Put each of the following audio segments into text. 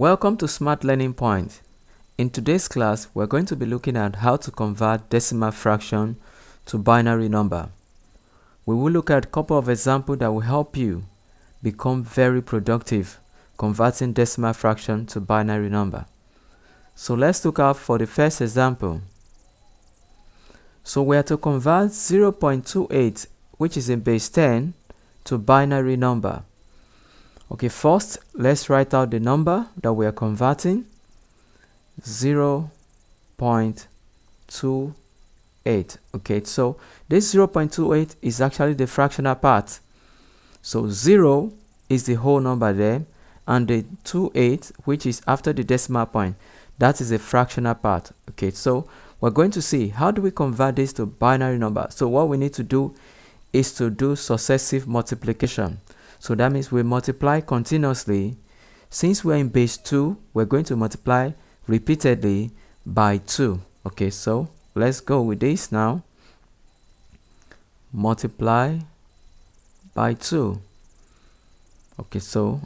Welcome to Smart Learning Point. In today's class, we're going to be looking at how to convert decimal fraction to binary number. We will look at a couple of examples that will help you become very productive converting decimal fraction to binary number. So let's look out for the first example. So we are to convert 0.28, which is in base 10, to binary number. Okay, first, let's write out the number that we are converting, 0.28. Okay, so this 0.28 is actually the fractional part. So 0 is the whole number there, and the 28, which is after the decimal point, that is the fractional part. Okay, so we're going to see how do we convert this to binary number. So what we need to do is to do successive multiplication. So that means we multiply continuously. Since we're in base 2, we're going to multiply repeatedly by 2. Okay, so let's go with this now. Multiply by 2. Okay, so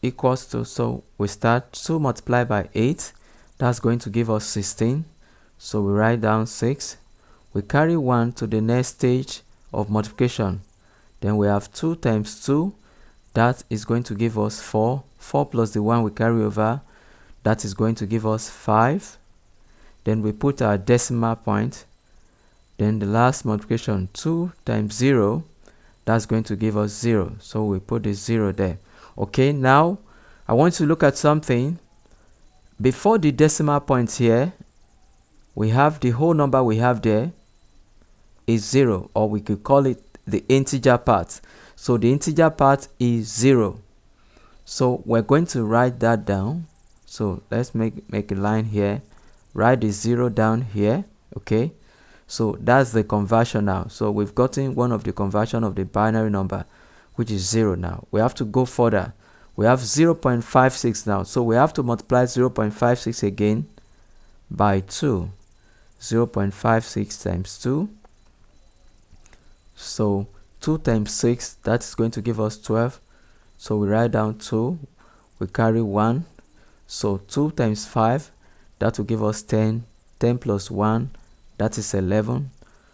equals to, so we start 2 multiplied by 8. That's going to give us 16. So we write down 6. We carry 1 to the next stage of multiplication. Then we have 2 times 2. That is going to give us 4. 4 plus the 1 we carry over, that is going to give us 5. Then we put our decimal point. Then the last multiplication, 2 times 0, that's going to give us 0. So we put the 0 there. Okay, now I want to look at something. Before the decimal point here, we have the whole number we have there is 0, or we could call it the integer part. So the integer part is 0. So we're going to write that down. So let's make a line here. Write the 0 down here. Okay. So that's the conversion now. So we've gotten one of the conversion of the binary number, which is 0 now. We have to go further. We have 0.56 now. So we have to multiply 0.56 again by 2. 0.56 times 2. So 2 times 6, that's going to give us 12. So we write down 2, we carry 1. So 2 times 5, that will give us 10. 10 plus 1, that is 11.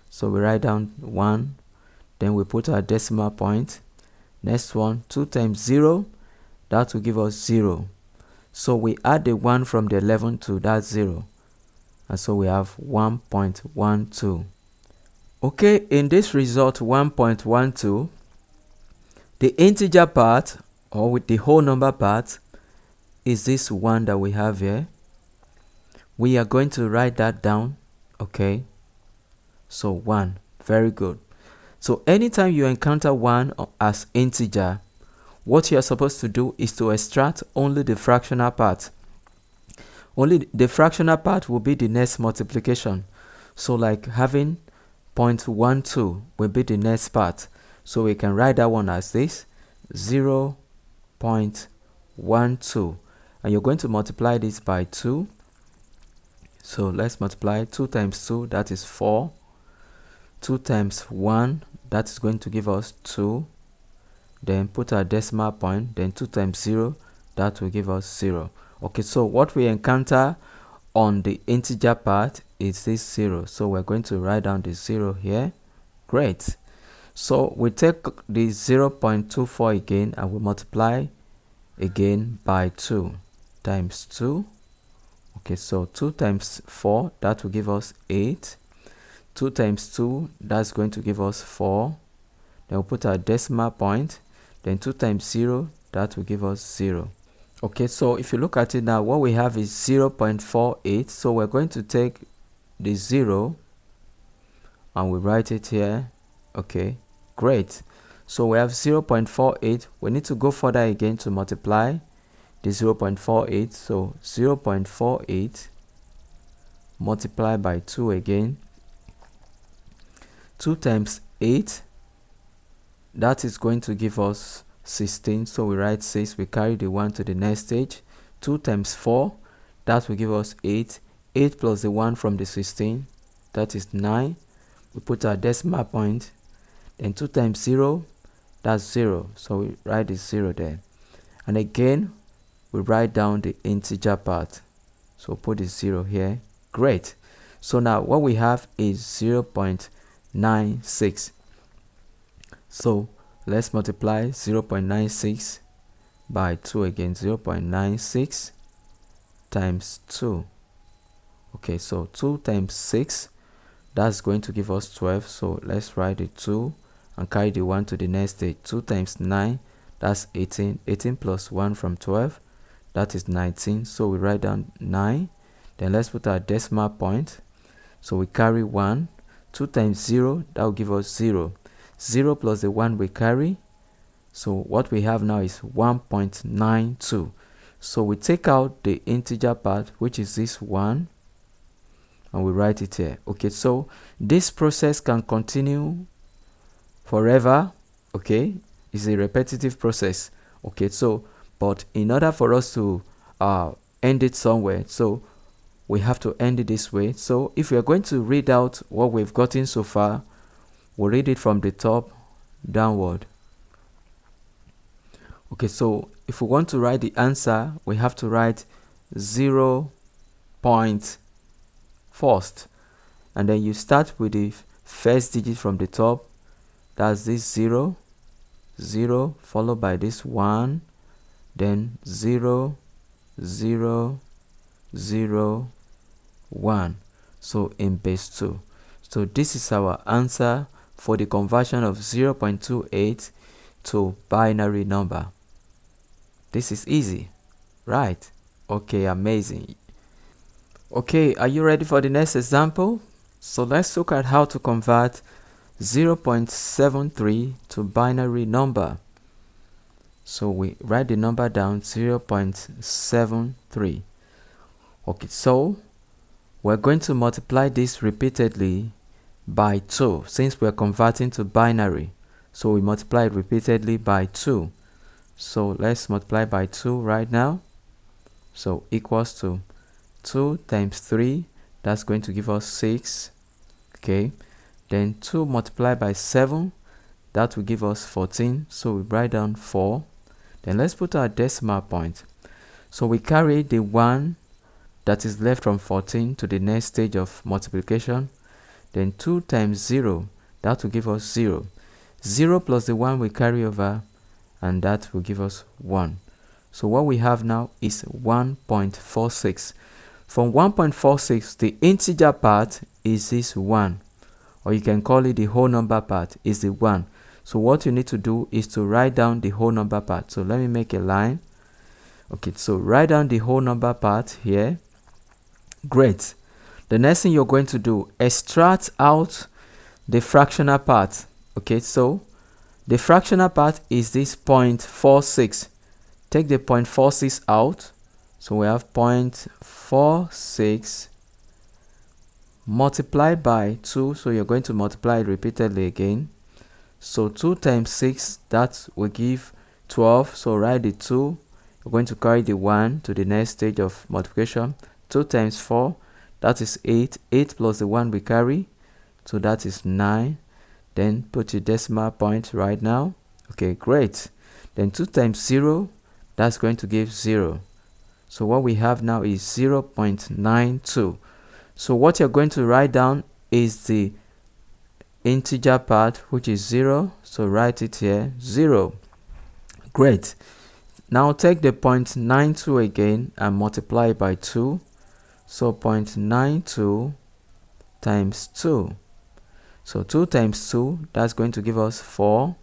So we write down 1. Then we put our decimal point. Next one, 2 times 0, that will give us 0. So we add the 1 from the 11 to that 0. And so we have 1.12. Okay, in this result 1.12, the integer part, or with the whole number part, is this 1 that we have here. We are going to write that down. Okay, so 1, very good. So anytime you encounter 1 as integer, what you are supposed to do is to extract only the fractional part. Only the fractional part will be the next multiplication. So like having 0.12 will be the next part. So we can write that one as this, 0.12. And you're going to multiply this by 2. So let's multiply 2 times 2, that is 4. 2 times 1, that is going to give us 2. Then put our decimal point. Then 2 times 0, that will give us 0. Okay, so what we encounter on the integer part is this 0. So we're going to write down the 0 here. Great. So we take the 0.24 again and we multiply again by 2 times 2. Okay, so 2 times 4, that will give us 8. 2 times 2, that's going to give us 4. Then we'll put our decimal point. Then 2 times 0, that will give us 0. Okay, so if you look at it now, what we have is 0.48. So we're going to take the 0 and we write it here. Okay, great. So we have 0.48. We need to go further again to multiply the 0.48. So 0.48 multiplied by 2 again. 2 times 8, that is going to give us 16. So we write 6, we carry the 1 to the next stage. 2 times 4, that will give us 8. 8 plus the 1 from the 16, that is 9. We put our decimal point. Then 2 times 0, that's 0. So we write the 0 there. And again, we write down the integer part. So put the 0 here. Great. So now what we have is 0.96. So let's multiply 0.96 by 2 again. 0.96 times 2. Okay, so 2 times 6, that's going to give us 12. So let's write the 2 and carry the 1 to the next stage. 2 times 9, that's 18. 18 plus 1 from 12, that is 19. So we write down 9. Then let's put our decimal point. So we carry 1. 2 times 0, that will give us 0. 0 plus the 1 we carry. So what we have now is 1.92. So we take out the integer part, which is this 1, and we write it here. Okay, so this process can continue forever. Okay, it's a repetitive process. Okay, so but in order for us to end it somewhere, so we have to end it this way. So if we are going to read out what we've gotten so far, we'll read it from the top downward. Okay, so if we want to write the answer, we have to write 0 point first, and then you start with the first digit from the top. That's this 0, 0, followed by this 1, then 0, 0, 0, 1. So in base 2. So this is our answer for the conversion of 0.28 to binary number. This is easy, right? Okay, amazing. Okay, are you ready for the next example? So let's look at how to convert 0.73 to binary number. So we write the number down, 0.73. Okay, so we're going to multiply this repeatedly by 2 since we're converting to binary. So we multiply it repeatedly by 2. So let's multiply by 2 right now. So equals to 2 times 3, that's going to give us 6. Okay, then 2 multiplied by 7, that will give us 14. So we write down 4. Then let's put our decimal point. So we carry the 1 that is left from 14 to the next stage of multiplication. Then 2 times 0, that will give us 0. 0 plus the 1 we carry over, and that will give us 1. So what we have now is 1.46. From 1.46, the integer part is this 1, or you can call it the whole number part is the 1. So what you need to do is to write down the whole number part. So let me make a line. Okay, so write down the whole number part here. Great. The next thing you're going to do, extract out the fractional part. Okay, so the fractional part is this 0.46. Take the 0.46 out. So we have 0.46 multiplied by 2. So you're going to multiply it repeatedly again. So 2 times 6, that will give 12. So write the 2. You're going to carry the 1 to the next stage of multiplication. 2 times 4, that is 8. 8 plus the 1 we carry, so that is 9. Then put your decimal point right now. Okay, great. Then 2 times 0, that's going to give 0. So what we have now is 0.92. So what you're going to write down is the integer part, which is 0. So write it here, 0. Great. Now take the 0.92 again and multiply by 2. So 0.92 times 2. So 2 times 2, that's going to give us 4.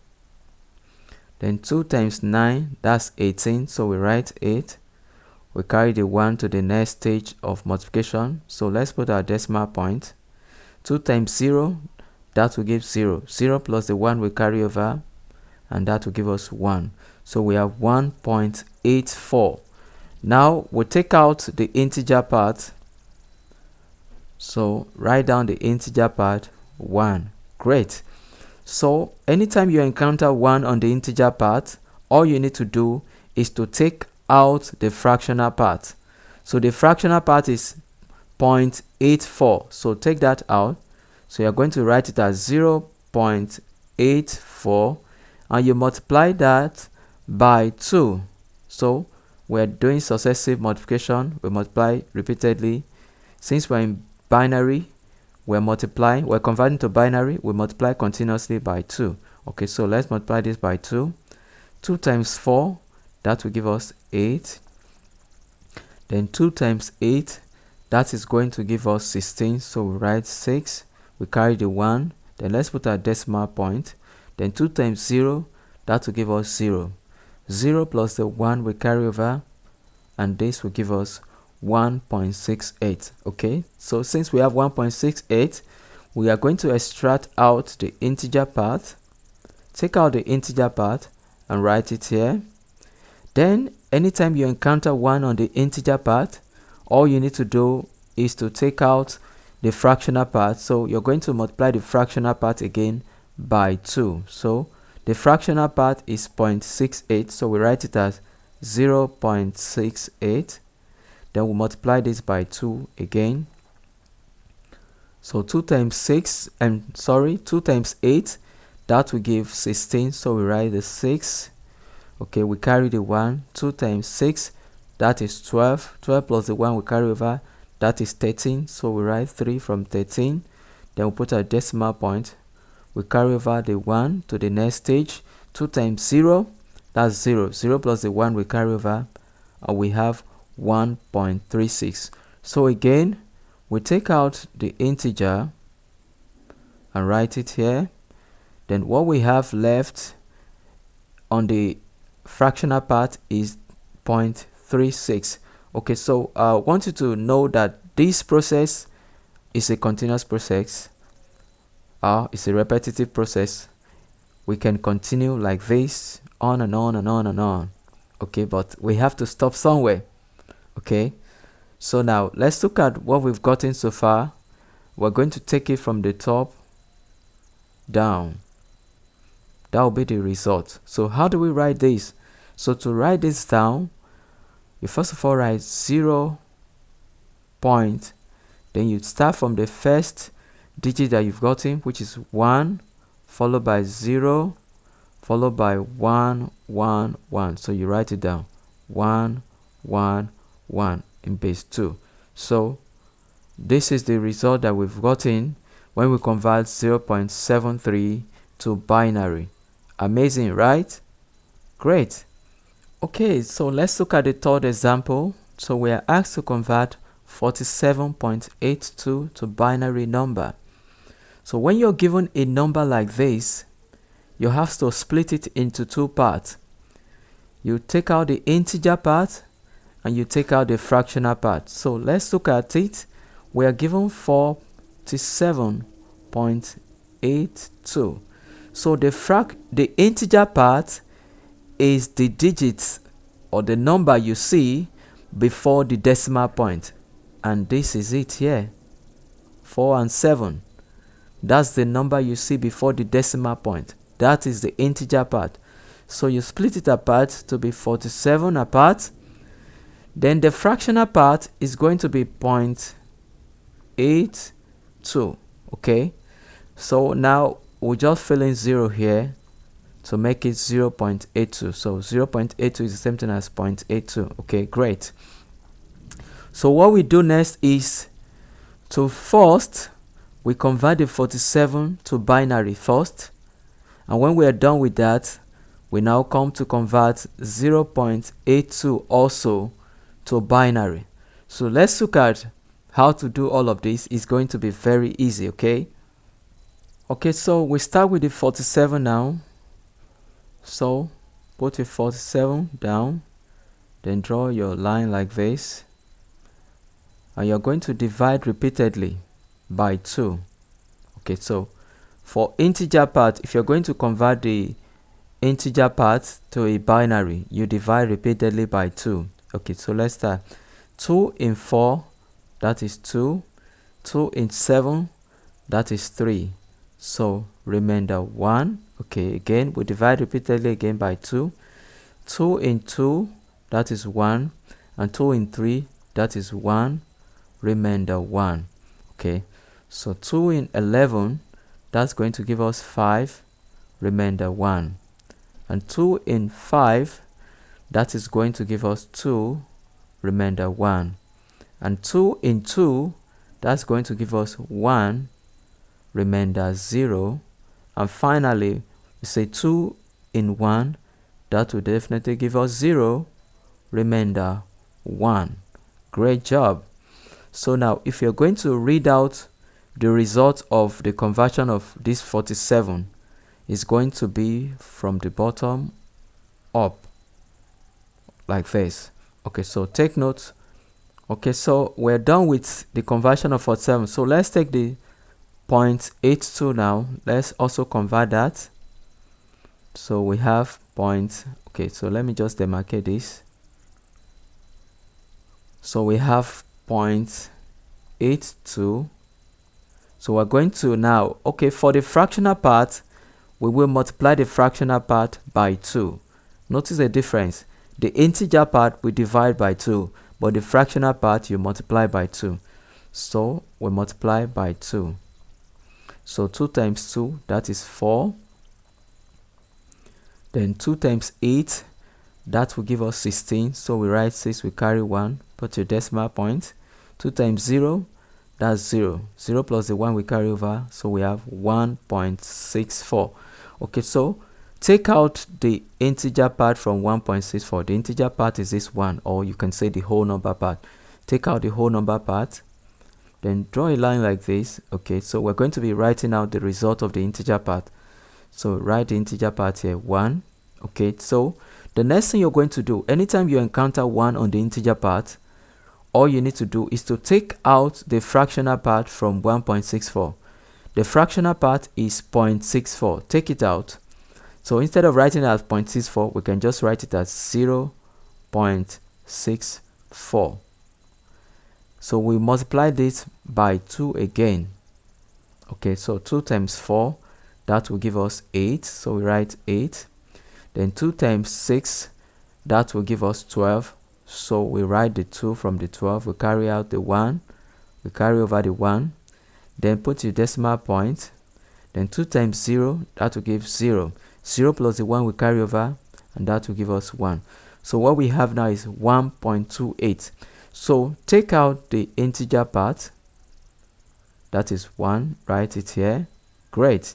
Then 2 times 9, that's 18. So we write 8. We carry the 1 to the next stage of multiplication. So let's put our decimal point. 2 times 0, that will give 0. 0 plus the 1 we carry over, and that will give us 1. So we have 1.84. Now we'll take out the integer part. So write down the integer part, 1. Great. So anytime you encounter 1 on the integer part, all you need to do is to take out the fractional part. So the fractional part is 0.84. So take that out. So you're going to write it as 0.84, and you multiply that by 2. So we're doing successive multiplication. We multiply repeatedly. Since we're in binary, we're multiplying, we're converting to binary, we multiply continuously by 2. Okay, so let's multiply this by 2. 2 times 4, that will give us 8. Then 2 times 8, that is going to give us 16. So we write 6, we carry the 1. Then let's put our decimal point. Then 2 times 0, that will give us 0. 0 plus the 1 we carry over, and this will give us 1.68. Okay, so since we have 1.68, we are going to extract out the integer part, take out the integer part and write it here. Then anytime you encounter 1 on the integer part, all you need to do is to take out the fractional part. So you're going to multiply the fractional part again by 2. So the fractional part is 0.68, so we write it as 0.68. Then we'll multiply this by 2 again. So 2 times 2 times 8, that will give 16. So we write the 6. Okay, we carry the 1. 2 times 6, that is 12. 12 plus the 1 we carry over, that is 13. So we write 3 from 13. Then we put our decimal point. We carry over the 1 to the next stage. 2 times 0, that's 0. 0 plus the 1 we carry over, and we have 1.36. So again, we take out the integer and write it here. Then what we have left on the fractional part is 0.36. Okay, so I want you to know that this process is a continuous process. It's a repetitive process. We can continue like this on and on and on and on. Okay, but we have to stop somewhere. Okay, so now let's look at what we've gotten so far. We're going to take it from the top down. That will be the result. So how do we write this? So to write this down, you first of all write 0 point, then you start from the first digit that you've gotten, which is 1, followed by 0, followed by 1, 1, 1. So you write it down, 1, 1, 1 in base 2. So this is the result that we've gotten when we convert 0.73 to binary. Amazing, right? Great. Okay, so let's look at the third example. So we are asked to convert 47.82 to binary number. So when you're given a number like this, you have to split it into two parts. You take out the integer part and you take out the fractional part. So let's look at it. We are given 47.82. So the integer part is the digits or the number you see before the decimal point. And this is it here, 4 and 7. That's the number you see before the decimal point. That is the integer part. So you split it apart to be 47 apart. Then the fractional part is going to be 0.82. Okay, so now we'll just fill in 0 here to make it 0.82. So 0.82 is the same thing as 0.82. Okay, great. So what we do next is to first we convert the 47 to binary first, and when we are done with that, we now come to convert 0.82 also to binary. So let's look at how to do all of this. It's going to be very easy. Okay, so we start with the 47 now. So put the 47 down, then draw your line like this, and you're going to divide repeatedly by 2. Okay, so for integer part, if you're going to convert the integer part to a binary, you divide repeatedly by 2. Okay, so let's start. 2 in 4, that is 2. 2 in 7, that is 3. So remainder 1. Okay, again we divide repeatedly again by 2. 2 in 2, that is 1. And 2 in 3, that is 1. Remainder 1. Okay, so 2 in 11, that's going to give us 5. Remainder 1. And 2 in 5, that is going to give us 2, remainder 1. And 2 in 2, that's going to give us 1, remainder 0. And finally, we say 2 in 1, that will definitely give us 0, remainder 1. Great job. So now, if you're going to read out the result of the conversion of this 47, is going to be from the bottom up, like this. Okay, so take note. Okay, so we're done with the conversion of 47. So let's take the 0.82 now. Let's also convert that. So we have okay, so let me just demarcate this. So we have 0.82. So we're going to now, okay, for the fractional part, we will multiply the fractional part by 2. Notice the difference. The integer part we divide by 2, but the fractional part you multiply by 2. So we multiply by 2. So 2 times 2, that is 4. Then 2 times 8, that will give us 16. So we write 6, we carry 1, put your decimal point. 2 times 0, that's 0. 0 plus the 1 we carry over, so we have 1.64. Okay, so take out the integer part from 1.64. The integer part is this 1, or you can say the whole number part. Take out the whole number part, then draw a line like this. Okay, so we're going to be writing out the result of the integer part. So write the integer part here, 1. Okay, so the next thing you're going to do, anytime you encounter 1 on the integer part, all you need to do is to take out the fractional part from 1.64. The fractional part is 0.64. Take it out. So instead of writing it as 0.64, we can just write it as 0.64. So we multiply this by 2 again. Okay, so 2 times 4, that will give us 8. So we write 8. Then 2 times 6, that will give us 12. So we write the 2 from the 12. We carry out the 1. We carry over the 1. Then put your decimal point. Then 2 times 0, that will give 0. 0 plus the 1 we carry over, and that will give us 1. So what we have now is 1.28. So take out the integer part. That is 1. Write it here. Great.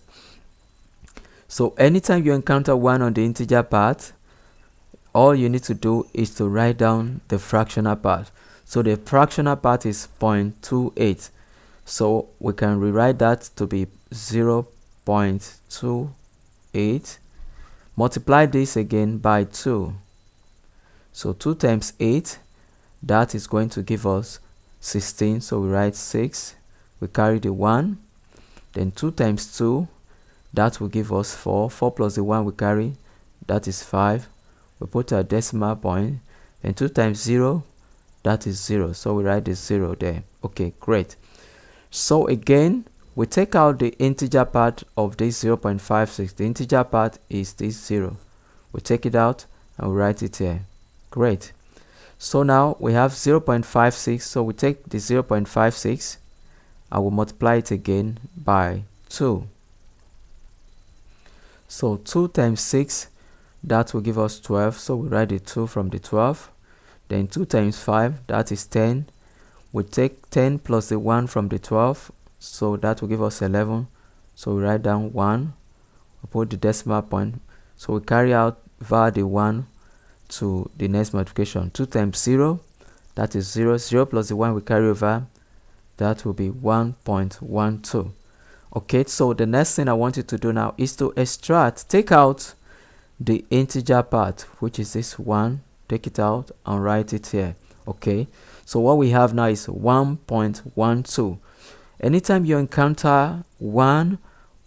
So anytime you encounter 1 on the integer part, all you need to do is to write down the fractional part. So the fractional part is 0.28. So we can rewrite that to be 0.28. Multiply this again by 2. So 2 times 8, that is going to give us 16. So we write 6. We carry the 1. Then 2 times 2, that will give us 4. 4 plus the 1 we carry, that is 5. We put our decimal point. Then 2 times 0, that is 0. So we write the 0 there. Okay, great. So again, we take out the integer part of this 0.56. The integer part is this 0. We take it out and we write it here. Great. So now we have 0.56. So we take the 0.56 and we multiply it again by 2. So 2 times 6, that will give us 12. So we write the 2 from the 12. Then 2 times 5, that is 10. We take 10 plus the 1 from the 12. So that will give us 11. So we write down 1. We put the decimal point. So we carry out via the 1 to the next multiplication. 2 times 0, that is 0. 0 plus the 1 we carry over, that will be 1.12. Okay, so the next thing I want you to do now is to extract, take out the integer part, which is this 1. Take it out and write it here. Okay, so what we have now is 1.12. Anytime you encounter 1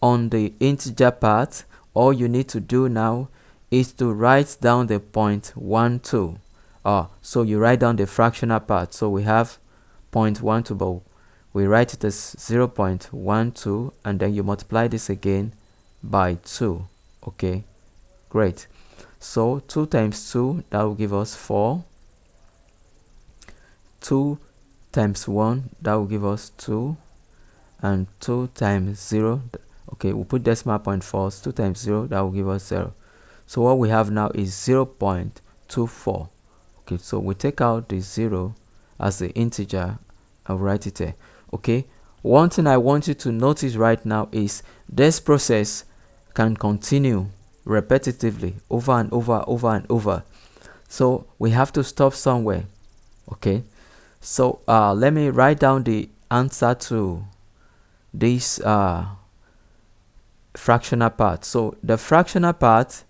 on the integer part, all you need to do now is to write down the 0.12. So you write down the fractional part. So we have 0.12, but we write it as 0.12, and then you multiply this again by 2. Okay, great. So 2 times 2, that will give us 4. 2 times 1, that will give us 2. And 2 times 0, okay, we'll put decimal point first. 2 times 0, that will give us 0. So what we have now is 0.12 0.24. Okay, so we take out the 0 as the integer and write it there. Okay, one thing I want you to notice right now is this process can continue repetitively over and over. So we have to stop somewhere. Okay, so let me write down the answer to this fractional part. So the fractional part,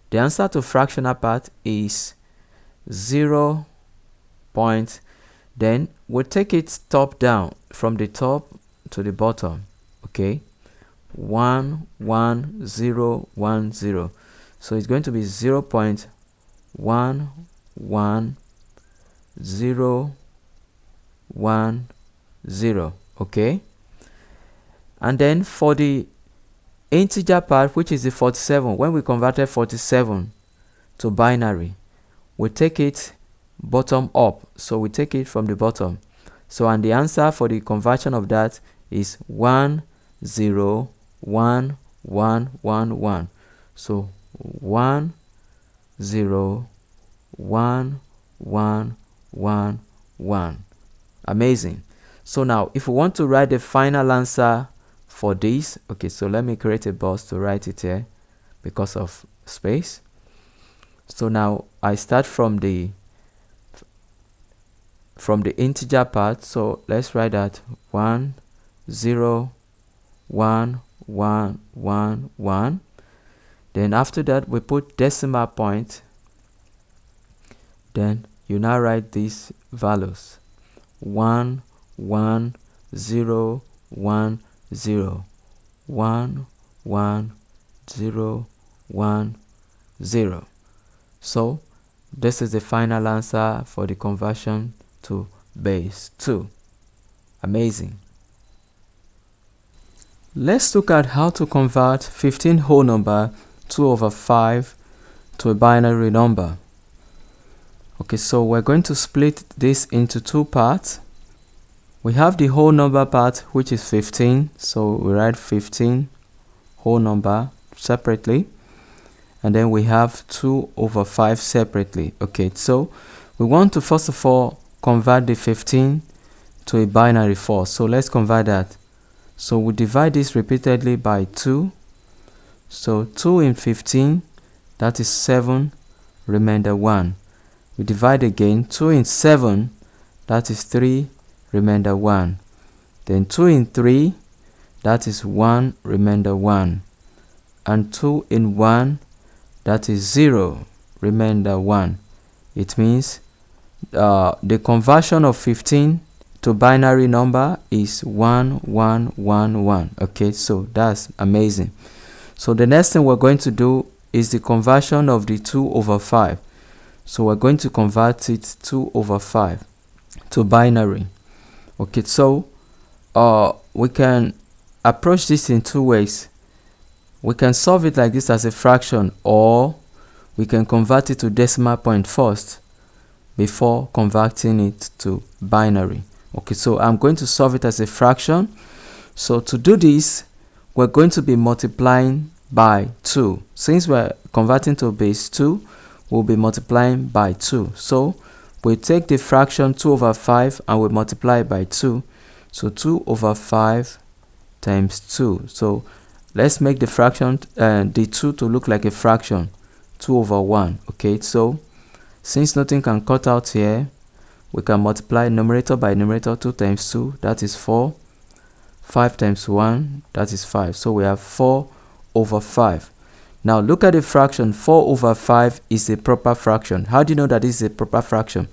the answer to fractional part is 0. Then we'll take it top down from the top to the bottom. Okay, 1 1 0 1 0. So it's going to be 0.1 1 0 1 0. Okay, and then for the integer part, which is the 47, when we converted 47 to binary, we take it bottom up. So we take it from the bottom. So and the answer for the conversion of that is 1 0 1 1 1 1. So 1 0 1 1 1 1. Amazing. So now if we want to write the final answer for this, okay, so let me create a box to write it here because of space. So now I start from the integer part. So let's write that 1 0 1 1 1 1. Then after that we put decimal point. Then you now write these values: 1 1 0 1 0 1 1 0 1 0. So this is the final answer for the conversion to base 2. Amazing. Let's look at how to convert 15 whole number 2/5 to a binary number. Okay, so we're going to split this into two parts. We have the whole number part, which is 15. So we write 15 whole number separately. And then we have 2/5 separately. Okay, so we want to first of all convert the 15 to a binary first. So let's convert that. So we divide this repeatedly by 2. So 2 in 15, that is 7, remainder 1. We divide again. 2 in 7, that is 3, remainder 1. Then 2 in 3, that is 1, remainder 1. And 2 in 1, that is 0, remainder 1. It means the conversion of 15 to binary number is 1 1 1 1. Okay, so that's amazing. So the next thing we're going to do is the conversion of the 2/5. So we're going to convert it 2/5 to binary. Okay, so we can approach this in two ways. We can solve it like this as a fraction, or we can convert it to decimal point first before converting it to binary. Okay, so I'm going to solve it as a fraction. So to do this, we're going to be multiplying by 2. Since we're converting to base 2, we'll be multiplying by 2. So we take the fraction 2/5 and we multiply by 2. So 2/5 times 2. So let's make the fraction, the 2 to look like a fraction, 2/1. Okay, so since nothing can cut out here, we can multiply numerator by numerator. 2 times 2, that is 4. 5 times 1, that is 5. So we have 4/5. Now look at the fraction. 4/5 is a proper fraction. How do you know that this is a proper fraction?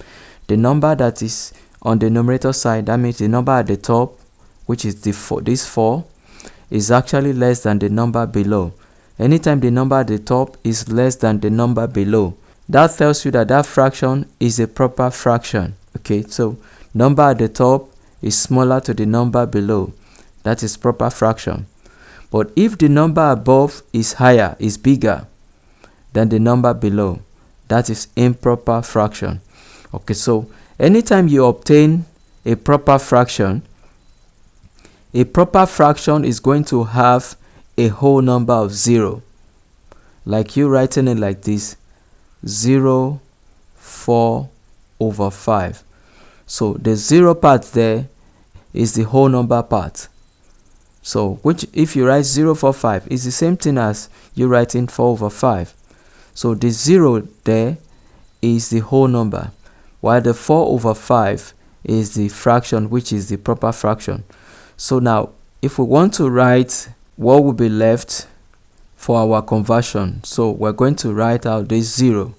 The number that is on the numerator side, that means the number at the top, which is this 4, is actually less than the number below. Anytime the number at the top is less than the number below, that tells you that that fraction is a proper fraction. Okay, so number at the top is smaller to the number below. That is proper fraction. But if the number above is higher, is bigger than the number below, that is improper fraction. Okay, so anytime you obtain a proper fraction is going to have a whole number of 0. Like you writing it like this: 0 4 over 5. So the 0 part there is the whole number part. So which, if you write 045, is the same thing as you writing 4 over 5. So the 0 there is the whole number, while the 4 over 5 is the fraction, which is the proper fraction. So now, if we want to write what will be left for our conversion, so we're going to write out this 0,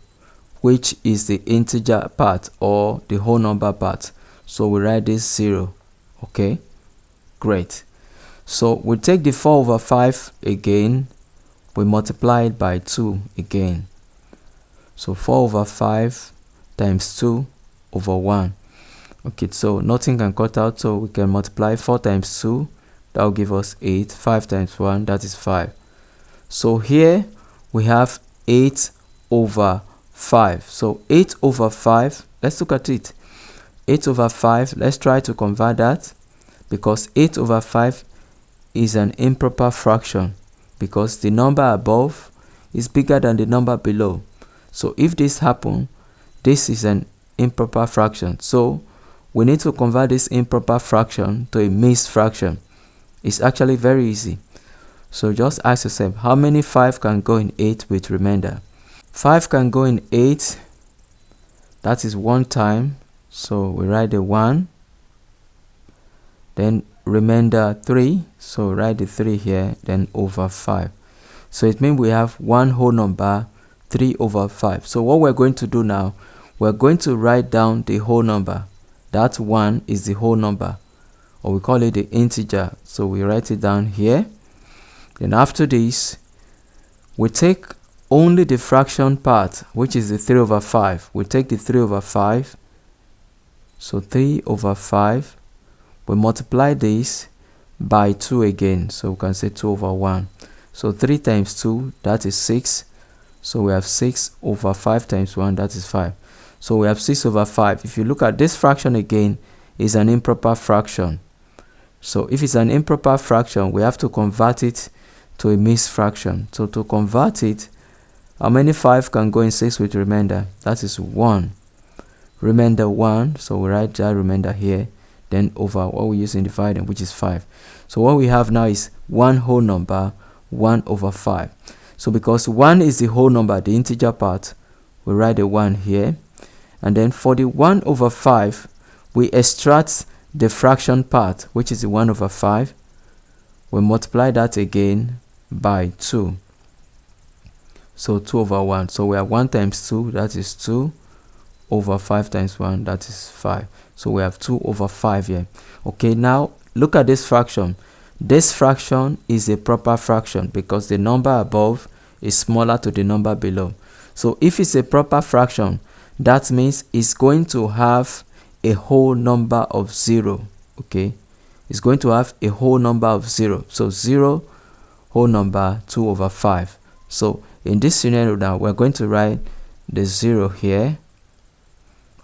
which is the integer part or the whole number part. So we write this 0. Okay, great. So we take the 4 over 5 again, we multiply it by 2 again. So 4 over 5 times 2 over 1. Okay, so nothing can cut out, so we can multiply 4 times 2, that will give us 8. 5 times 1, that is 5. So here we have 8 over 5. So 8 over 5, let's look at it. 8 over 5, let's try to convert that, because 8 over 5 is an improper fraction, because the number above is bigger than the number below. So if this happens, this is an improper fraction. So we need to convert this improper fraction to a mixed fraction. It's actually very easy. So just ask yourself, how many 5 can go in 8 with remainder? 5 can go in 8, that is 1 time. So we write the 1, then remainder 3, so write the 3 here, then over 5. So it means we have one whole number, 3 over 5. So what we're going to do now, we're going to write down the whole number. That 1 is the whole number, or we call it the integer. So we write it down here. Then after this, we take only the fraction part, which is the 3 over 5. We take the 3 over 5. So 3 over 5. We multiply this by 2 again. So we can say 2 over 1. So 3 times 2, that is 6. So we have 6 over 5 times 1, that is 5. So we have 6 over 5. If you look at this fraction again, it's an improper fraction. So if it's an improper fraction, we have to convert it to a mixed fraction. So to convert it, how many 5 can go in 6 with remainder? That is 1. Remainder 1, so we write that remainder here, then over what we use in dividing, which is 5. So what we have now is one whole number, 1 over 5. So because 1 is the whole number, the integer part, we write the 1 here. And then for the 1 over 5, we extract the fraction part, which is the 1 over 5. We multiply that again by 2. So 2 over 1. So we have 1 times 2, that is 2, over 5 times 1, that is 5. So we have 2 over 5 here. Okay, now look at this fraction. This fraction is a proper fraction because the number above is smaller to the number below. So if it's a proper fraction, that means it's going to have a whole number of 0. Okay, it's going to have a whole number of 0. So 0 whole number 2 over 5. So in this scenario now, we're going to write the 0 here.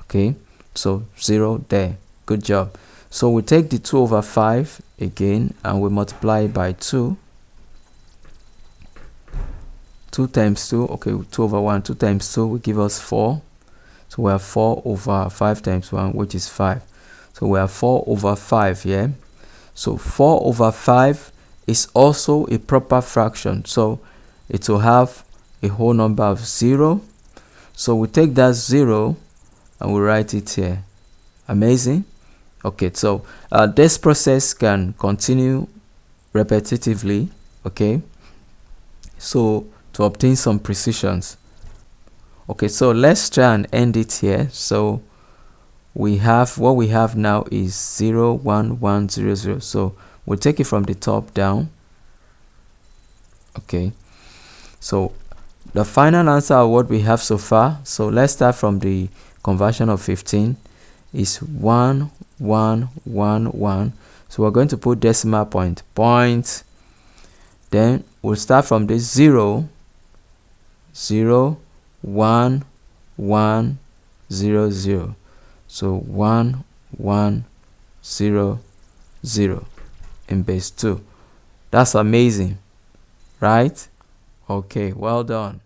Okay, so 0 there. Good job. So we take the 2 over 5 again and we multiply it by 2. 2 times 2, okay, 2 over 1, 2 times 2 will give us 4. So we have 4 over 5 times 1, which is 5. So we have 4 over 5 here. So 4 over 5 is also a proper fraction. So it will have a whole number of 0. So we take that 0 and we write it here. Amazing. Okay, so this process can continue repetitively. Okay, so to obtain some precisions. Okay, so let's try and end it here. So we have, what we have now is 0 1 1 0 0. So we'll take it from the top down. Okay, so the final answer of what we have so far, so let's start from the conversion of 15, is 1 1 1 1. So we're going to put decimal point, then we'll start from this 0 0 1 1 0 0. So 1 1 0 0 in base 2. That's amazing, right? Okay, well done.